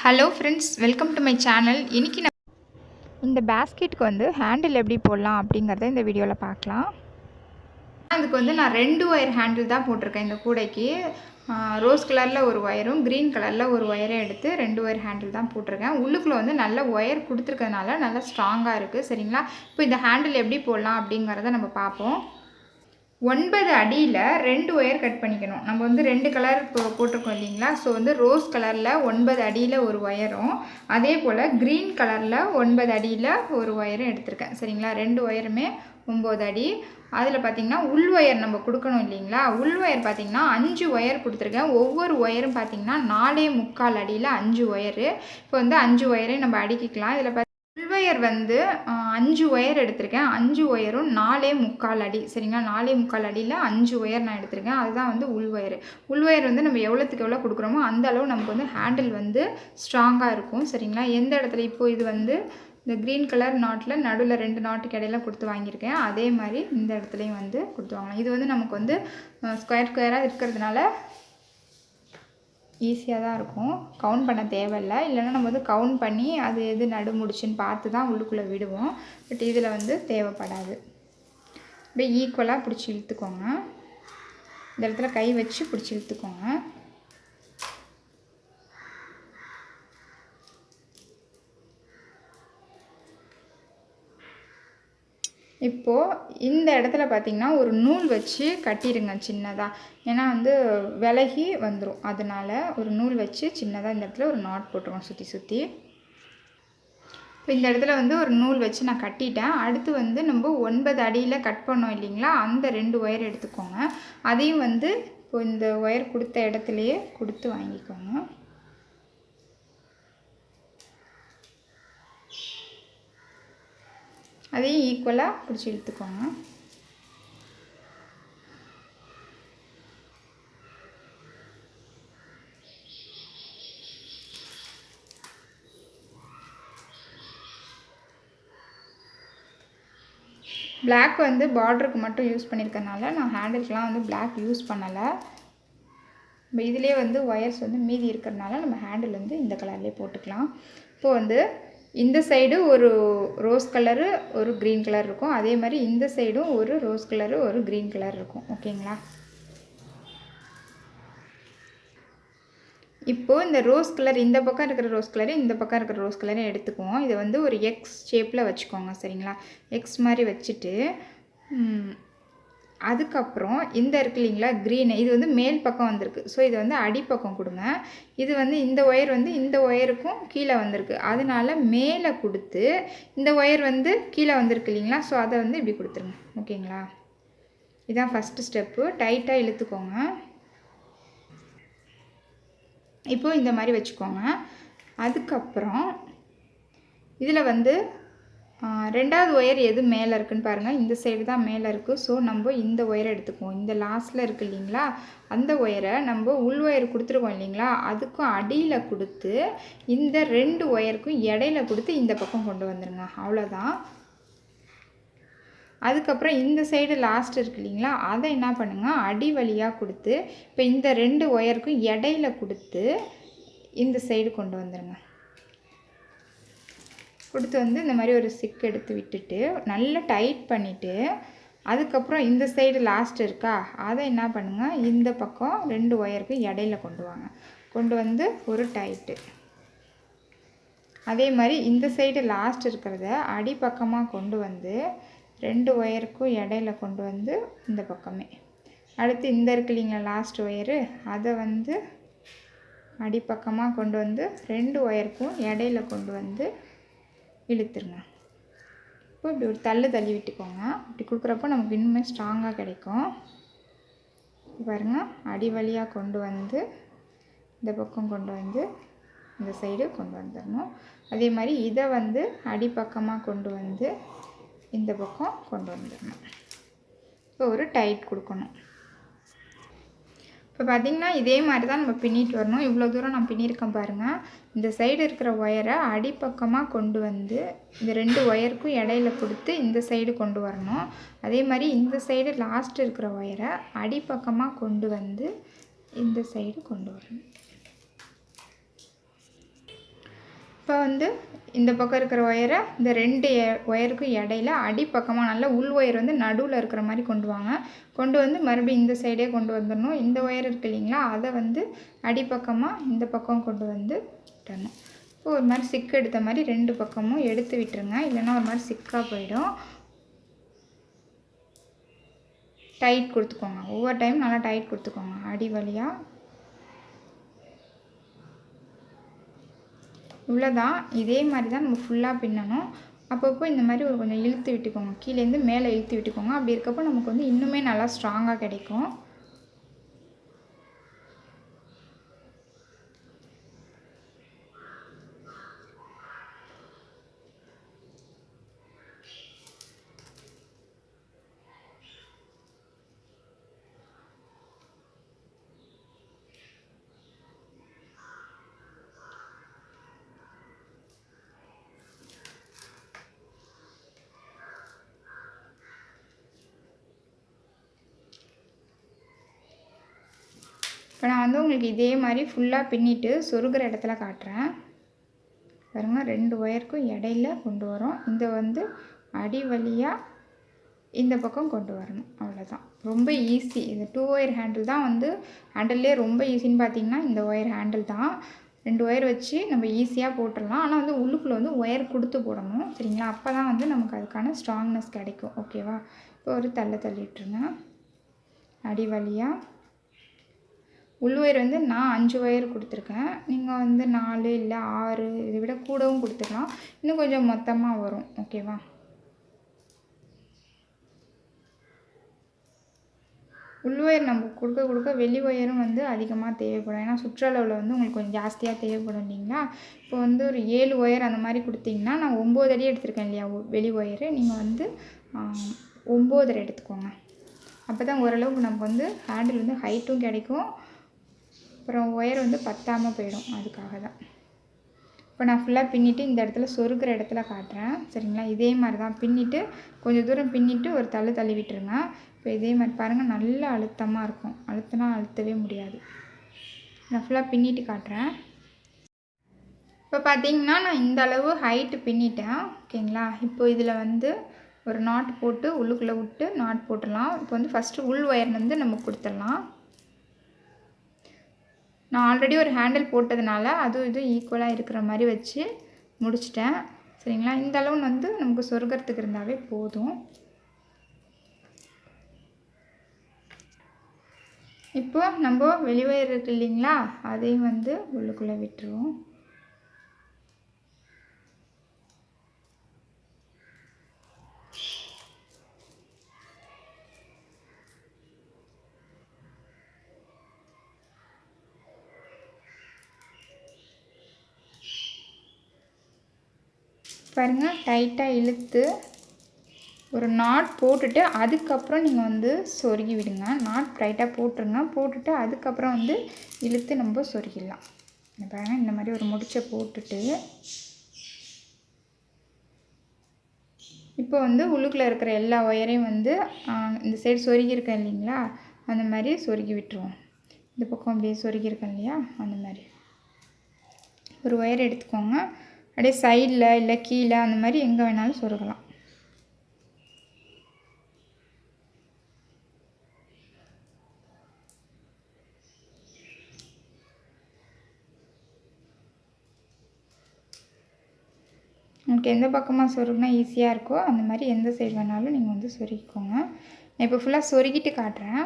Hello friends, welcome to my channel. இன்றைக்கி நான் இந்த பேஸ்கெட்டுக்கு வந்து ஹேண்டில் எப்படி போடலாம் அப்படிங்கிறத இந்த வீடியோவில் பார்க்கலாம். அதுக்கு நான் 2 ஒயர் ஹேண்டில் தான் போட்டிருக்கேன். இந்த கூடைக்கு ரோஸ் கலரில் ஒரு ஒயரும் க்ரீன் கலரில் ஒரு ஒயரும் எடுத்து 2 ஒயர் ஹேண்டில் தான் போட்டிருக்கேன். உள்ளுக்குள்ளே நல்ல ஒயர் கொடுத்துருக்கிறதுனால நல்லா ஸ்ட்ராங்காக இருக்குது. சரிங்களா? இப்போ இந்த ஹேண்டில் எப்படி போடலாம் அப்படிங்கிறத நம்ம பார்ப்போம். 9 அடியில் 2 ஒயர் கட் பண்ணிக்கணும். நம்ம 2 கலர் போட்டிருக்கோம் இல்லைங்களா? ஸோ ரோஸ் கலரில் 9 அடியில் ஒரு ஒயரும், அதே போல் க்ரீன் கலரில் 9 அடியில் ஒரு ஒயரும் எடுத்திருக்கேன். சரிங்களா? 2 ஒயருமே 9 அடி. அதில் பார்த்திங்கன்னா உள் ஒயர் நம்ம கொடுக்கணும் இல்லைங்களா? உள் ஒயர் பார்த்திங்கன்னா 5 ஒயர் கொடுத்துருக்கேன். ஒவ்வொரு ஒயரும் பார்த்திங்கன்னா 4.25 அடியில் 5 ஒயரு. இப்போ 5 ஒயரையும் நம்ம அடுக்கிக்கலாம். இதில் உள்வயர் 5 ஒயர் எடுத்திருக்கேன். 5 ஒயரும் 4.25 அடி. சரிங்களா? 4.25 அடியில் 5 ஒயர் நான் எடுத்திருக்கேன். அதுதான் உள்வயர். உள்வயர் நம்ம எவ்வளோத்துக்கு எவ்வளோ கொடுக்குறோமோ அந்த அளவு நமக்கு ஹேண்டில் ஸ்ட்ராங்காக இருக்கும். சரிங்களா? எந்த இடத்துல இப்போது இது இந்த க்ரீன் கலர் நாட்டில் நடுவில் 2 நாட்டுக்கு இடையில கொடுத்து வாங்கியிருக்கேன். அதே மாதிரி இந்த இடத்துலையும் கொடுத்து வாங்கலாம். இது நமக்கு ஸ்கொயர் ஸ்கொயராக இருக்கிறதுனால ஈஸியாக தான் இருக்கும். கவுண்ட் பண்ண தேவையில்லை. இல்லைன்னா நம்ம கவுண்ட் பண்ணி அது எது நடு முடிச்சுன்னு பார்த்து தான் உள்ளுக்குள்ளே விடுவோம். பட் இதில் தேவைப்படாது. அப்படியே ஈக்குவலாக பிடிச்சி இழுத்துக்கோங்க. இந்த இடத்துல கை வச்சு பிடிச்சி இழுத்துக்கோங்க. இப்போது இந்த இடத்துல பார்த்திங்கன்னா ஒரு நூல் வச்சு கட்டிடுங்க சின்னதாக. ஏன்னா விலகி வந்துடும். அதனால் ஒரு நூல் வச்சு சின்னதாக இந்த இடத்துல ஒரு நாட் போட்டுருவோம் சுற்றி சுற்றி. இப்போ இந்த இடத்துல ஒரு நூல் வச்சு நான் கட்டிட்டேன். அடுத்து நம்ம 9 அடியில் கட் பண்ணோம் இல்லைங்களா? அந்த 2 ஒயர் எடுத்துக்கோங்க. அதையும் இப்போ இந்த ஒயர் கொடுத்த இடத்துலையே கொடுத்து வாங்கிக்கோங்க. அதையும் ஈக்குவலாக பிடிச்சி இழுத்துக்கோங்க. பிளாக் பார்டருக்கு மட்டும் யூஸ் பண்ணியிருக்கனால நான் ஹேண்டிலுக்கெலாம் பிளாக் யூஸ் பண்ணலை. நம்ம இதிலே ஒயர்ஸ் மீதி இருக்கிறதுனால நம்ம ஹேண்டில் இந்த கலர்லேயே போட்டுக்கலாம். இப்போது இந்த சைடு ஒரு ரோஸ் கலரு ஒரு க்ரீன் கலர் இருக்கும். அதே மாதிரி இந்த சைடும் ஒரு ரோஸ் கலரு ஒரு க்ரீன் கலர் இருக்கும். ஓகேங்களா? இப்போது இந்த ரோஸ் கலர் இந்த பக்கம் இருக்கிற ரோஸ் கலரு இந்த பக்கம் இருக்கிற ரோஸ் கலரையும் எடுத்துக்குவோம். இதை ஒரு எக்ஸ் ஷேப்பில் வச்சுக்கோங்க. சரிங்களா? எக்ஸ் மாதிரி வச்சுட்டு அதுக்கப்புறம் இந்த இருக்கு இல்லைங்களா க்ரீனு, இது மேல் பக்கம் வந்திருக்கு. ஸோ இதை அடிப்பக்கம் கொடுங்க. இது இந்த ஒயர் இந்த ஒயருக்கும் கீழே வந்திருக்கு. அதனால் மேலே கொடுத்து இந்த ஒயர் கீழே வந்திருக்கு இல்லைங்களா? ஸோ அதை இப்படி கொடுத்துருங்க. ஓகேங்களா? இதுதான் ஃபஸ்ட்டு ஸ்டெப்பு. டைட்டாக இழுத்துக்கோங்க. இப்போது இந்த மாதிரி வச்சுக்கோங்க. அதுக்கப்புறம் இதில் 2வது ஒயர் எது மேலே இருக்குதுன்னு பாருங்கள். இந்த சைடு தான் மேலே இருக்குது. ஸோ நம்ம இந்த ஒயரை எடுத்துக்குவோம். இந்த லாஸ்ட்டில் இருக்குது இல்லைங்களா? அந்த ஒயரை நம்ம உள் ஒயர் கொடுத்துருக்கோம் இல்லைங்களா? அதுக்கும் அடியில் கொடுத்து இந்த 2 ஒயருக்கும் இடையில கொடுத்து இந்த பக்கம் கொண்டு வந்துடுங்க. அவ்வளோதான். அதுக்கப்புறம் இந்த சைடு லாஸ்ட் இருக்குது இல்லைங்களா? அதை என்ன பண்ணுங்கள், அடி வழியாக கொடுத்து இப்போ இந்த 2 ஒயருக்கும் இடையில கொடுத்து இந்த சைடு கொண்டு வந்துடுங்க. கொடுத்து இந்த மாதிரி ஒரு சிக் எடுத்து விட்டுட்டு நல்லா டைட் பண்ணிவிட்டு அதுக்கப்புறம் இந்த சைடு லாஸ்ட் இருக்கா அதை என்ன பண்ணுங்கள், இந்த பக்கம் 2 ஒயருக்கு இடையில கொண்டு வாங்க. கொண்டு ஒரு டைட்டு. அதே மாதிரி இந்த சைடு லாஸ்ட் இருக்கிறத அடிப்பக்கமாக கொண்டு 2 ஒயருக்கும் இடையில கொண்டு இந்த பக்கமே. அடுத்து இந்த இருக்கு இல்லைங்களா லாஸ்ட் ஒயரு, அதை அடிப்பக்கமாக கொண்டு 2 ஒயருக்கும் இடையில கொண்டு இழுத்துருங்க. இப்போ இப்படி ஒரு தள்ளி விட்டுக்கோங்க. இப்படி கொடுக்குறப்போ நமக்கு இன்னுமே ஸ்ட்ராங்காக கிடைக்கும். பாருங்கள், அடி வழியாக கொண்டு இந்த பக்கம் கொண்டு இந்த சைடு கொண்டு வந்துடணும். அதே மாதிரி இதை அடிப்பக்கமாக கொண்டு இந்த பக்கம் கொண்டு வந்துடணும். இப்போ ஒரு டைட் கொடுக்கணும். இப்போ பார்த்திங்கன்னா இதே மாதிரி தான் நம்ம பின்னிட்டு வரணும். இவ்வளோ தூரம் நான் பின்னியிருக்கேன் பாருங்கள். இந்த சைடு இருக்கிற ஒயரை அடிப்பக்கமாக கொண்டு இந்த 2 ஒயருக்கும் இடையில கொடுத்து இந்த சைடு கொண்டு வரணும். அதே மாதிரி இந்த சைடு லாஸ்ட் இருக்கிற ஒயரை அடிப்பக்கமாக கொண்டு இந்த சைடு கொண்டு வரணும். இப்போ வந்து இந்த பக்கம் இருக்கிற ஒயரை இந்த 2 ஒயருக்கும் இடையில அடிப்பக்கமாக நல்லா உள் ஒயர் வந்து நடுவில் இருக்கிற மாதிரி கொண்டு வாங்க. கொண்டு வந்து மறுபடியும் இந்த சைடே கொண்டு வந்துடணும். இந்த ஒயர் இருக்குது இல்லைங்களா, அதை வந்து அடிப்பக்கமாக இந்த பக்கம் கொண்டு வந்து விட்டுறணும். இப்போ ஒரு மாதிரி சிக்கு எடுத்த மாதிரி 2 பக்கமும் எடுத்து விட்டுருங்க, இல்லைன்னா ஒரு மாதிரி சிக்காக போயிடும். டைட் கொடுத்துக்கோங்க, ஒவ்வொரு டைம் நல்லா டைட் கொடுத்துக்கோங்க அடி வழியாக. இவ்வளோதான். இதே மாதிரி தான் நம்ம ஃபுல்லாக பின்னணும். அப்பப்போ இந்த மாதிரி ஒரு கொஞ்சம் இழுத்து விட்டுக்கோங்க, கீழேருந்து மேலே இழுத்து விட்டுக்கோங்க. அப்படி இருக்கப்போ நமக்கு வந்து இன்னுமே நல்லா ஸ்ட்ராங்காக கிடைக்கும். இப்போ நான் வந்து உங்களுக்கு இதே மாதிரி ஃபுல்லாக பின்னிட்டு சொருகிற இடத்துல காட்டுறேன். பாருங்கள், 2 ஒயருக்கும் இடையில கொண்டு வரோம். இந்த வந்து அடி வழியாக இந்த பக்கம் கொண்டு வரணும். அவ்வளோதான், ரொம்ப ஈஸி. இது 2 ஒயர் ஹேண்டில் தான் வந்து ஹேண்டில்லே ரொம்ப ஈஸின்னு பார்த்தீங்கன்னா இந்த ஒயர் ஹேண்டில் தான். 2 ஒயர் வச்சு நம்ம ஈஸியாக போட்டுடலாம். ஆனால் வந்து உள்ளுக்குள்ளே வந்து ஒயர் கொடுத்து போடணும், சரிங்களா? அப்போ தான் வந்து நமக்கு அதுக்கான ஸ்ட்ராங்னஸ் கிடைக்கும். ஓகேவா? இப்போ ஒரு தள்ளிட்டுருங்க அடி வழியாக. உள் ஒயர் வந்து நான் 5 ஒயர் கொடுத்துருக்கேன். நீங்கள் வந்து 4 இல்லை 6 இதை விட கூடவும் கொடுத்துக்கலாம், இன்னும் கொஞ்சம் மொத்தமாக வரும். ஓகேவா? உள் ஒயர் நம்ம கொடுக்க வெளி ஒயரும் வந்து அதிகமாக தேவைப்படும். ஏன்னா சுற்றளவில் வந்து உங்களுக்கு கொஞ்சம் ஜாஸ்தியாக தேவைப்படும் இல்லைங்களா? இப்போ வந்து ஒரு 7 ஒயர் அந்த மாதிரி கொடுத்தீங்கன்னா, நான் 9 அடி எடுத்திருக்கேன் இல்லையா வெளி ஒயரு, நீங்கள் வந்து 9 எடுத்துக்கோங்க. அப்போ தான் ஓரளவுக்கு நமக்கு வந்து ஹேண்டில் வந்து ஹைட்டும் கிடைக்கும், அப்புறம் ஒயர் வந்து பத்தாமல் போயிடும். அதுக்காக தான். இப்போ நான் ஃபுல்லாக பின்னிட்டு இந்த இடத்துல சொருகிற இடத்துல காட்டுறேன், சரிங்களா? இதே மாதிரி தான் பின்னிட்டு கொஞ்சம் தூரம் பின்னிட்டு ஒரு தள்ளி விட்டுருங்க. இப்போ இதே மாதிரி பாருங்கள், நல்ல அழுத்தமாக இருக்கும், அழுத்தவே முடியாது. நான் ஃபுல்லாக பின்னிட்டு காட்டுறேன். இப்போ பார்த்தீங்கன்னா நான் இந்த அளவு ஹைட்டு பின்னிட்டேன், ஓகேங்களா? இப்போ இதில் வந்து ஒரு நாட் போட்டு உள்ளுக்குள்ளே விட்டு நாட் போட்டுடலாம். இப்போ வந்து ஃபஸ்ட்டு உள் ஒயர் வந்து நம்ம கொடுத்துடலாம். நான் ஆல்ரெடி ஒரு ஹேண்டில் போட்டதுனால அதுவும் இது ஈக்குவலாக இருக்கிற மாதிரி வச்சு முடிச்சிட்டேன், சரிங்களா? இந்த அளவு வந்து நமக்கு சொருகிறதுக்கு இருந்தாவே போதும். இப்போ நம்ம வெளி ஒயர் இருக்கு இல்லைங்களா, அதையும் வந்து உள்ளுக்குள்ளே விட்டுருவோம். பாருங்கள், டைட்டாக இழுத்து ஒரு நாட் போட்டுட்டு அதுக்கப்புறம் நீங்கள் வந்து சொருகி விடுங்க. நாட் டைட்டாக போட்டுருங்க, போட்டுட்டு அதுக்கப்புறம் வந்து இழுத்து நம்ம சொருகிடலாம். பாருங்கள், இந்த மாதிரி ஒரு முடிச்சை போட்டுட்டு இப்போ வந்து உள்ளுக்குள்ளே இருக்கிற எல்லா ஒயரையும் வந்து இந்த சைடு சொருகியிருக்கேன் இல்லைங்களா, அந்த மாதிரி சொருகி விட்டுருவோம். இந்த பக்கம் அப்படியே சொருகியிருக்கேன் இல்லையா, அந்த மாதிரி ஒரு ஒயர் எடுத்துக்கோங்க. அப்படியே சைடில் இல்லை கீழே அந்த மாதிரி எங்கே வேணாலும் சொருகலாம். உங்களுக்கு எந்த பக்கமாக சொருகினா ஈஸியாக இருக்கோ அந்த மாதிரி எந்த சைடு வேணாலும் நீங்கள் வந்து சொருகிக்கோங்க. நான் இப்போ ஃபுல்லாக சொருகிட்டு காட்டுறேன்,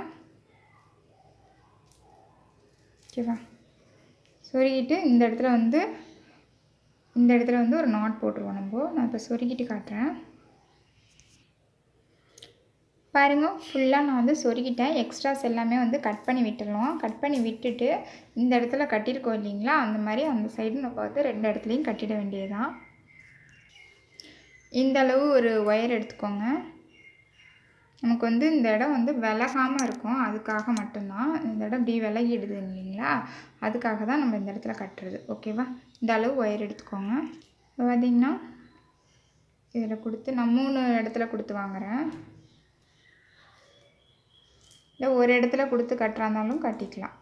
ஓகேவா? சொருகிட்டு இந்த இடத்துல வந்து ஒரு நாட் போட்டுருவோம் நம்ம. நான் இப்போ சொருகிட்டு காட்டுறேன். பாருங்கள், ஃபுல்லாக நான் வந்து சொருகிட்டேன். எக்ஸ்ட்ராஸ் எல்லாமே வந்து கட் பண்ணி விட்டுடலாம். கட் பண்ணி விட்டுட்டு இந்த இடத்துல கட்டியிருக்கோம் இல்லைங்களா, அந்த மாதிரி அந்த சைடு நம்ம வந்து 2 இடத்துலையும் கட்டிட வேண்டியதுதான். இந்த அளவு ஒரு ஒயர் எடுத்துக்கோங்க. நமக்கு வந்து இந்த இடம் வந்து விலகாமல் இருக்கும், அதுக்காக மட்டும்தான். இந்த இடம் இப்படி விலகிடுது இல்லைங்களா, அதுக்காக தான் நம்ம இந்த இடத்துல கட்டுறது, ஓகேவா? இந்த அளவு ஒயர் எடுத்துக்கோங்க. இப்போ பார்த்திங்கன்னா இதில் கொடுத்து நான் 3 இடத்துல கொடுத்து வாங்குகிறேன். இல்லை ஒரு இடத்துல கொடுத்து கட்டுறாந்தாலும் கட்டிக்கலாம்.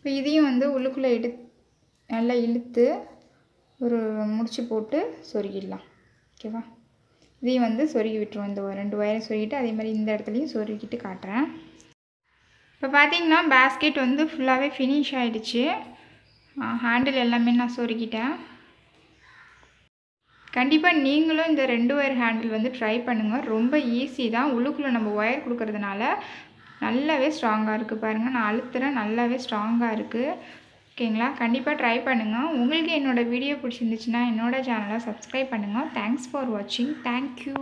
இப்போ இதையும் வந்து உள்ளுக்குள்ளே நல்லா இழுத்து ஒரு முடிச்சு போட்டு சொருகிடலாம். ஓகேவா? இதையும் வந்து சொருகி விட்டுருவோம். இந்த 2 ஒயரை சொருகிட்டு அதே மாதிரி இந்த இடத்துலையும் சொருகிட்டு காட்டுறேன். இப்போ பார்த்தீங்கன்னா பேஸ்கெட் வந்து ஃபுல்லாகவே ஃபினிஷ் ஆகிடுச்சு. ஹேண்டில் எல்லாமே நான் சொருகிட்டேன். கண்டிப்பாக நீங்களும் இந்த 2 ஒயர் ஹேண்டில் வந்து ட்ரை பண்ணுங்கள். ரொம்ப ஈஸி தான். உள்ளுக்குள்ளே நம்ம ஒயர் கொடுக்கறதுனால நல்லாவே ஸ்ட்ராங்காக இருக்குது. பாருங்கள், நான் அழுத்துறேன், நல்லாவே ஸ்ட்ராங்காக இருக்குது. ஓகேங்களா? கண்டிப்பாக ட்ரை பண்ணுங்கள். உங்களுக்கு என்னோடய வீடியோ பிடிச்சிருந்துச்சுன்னா என்னோடய சேனலை சப்ஸ்கிரைப் பண்ணுங்கள். தேங்க்ஸ் ஃபார் வாட்சிங். தேங்க்யூ.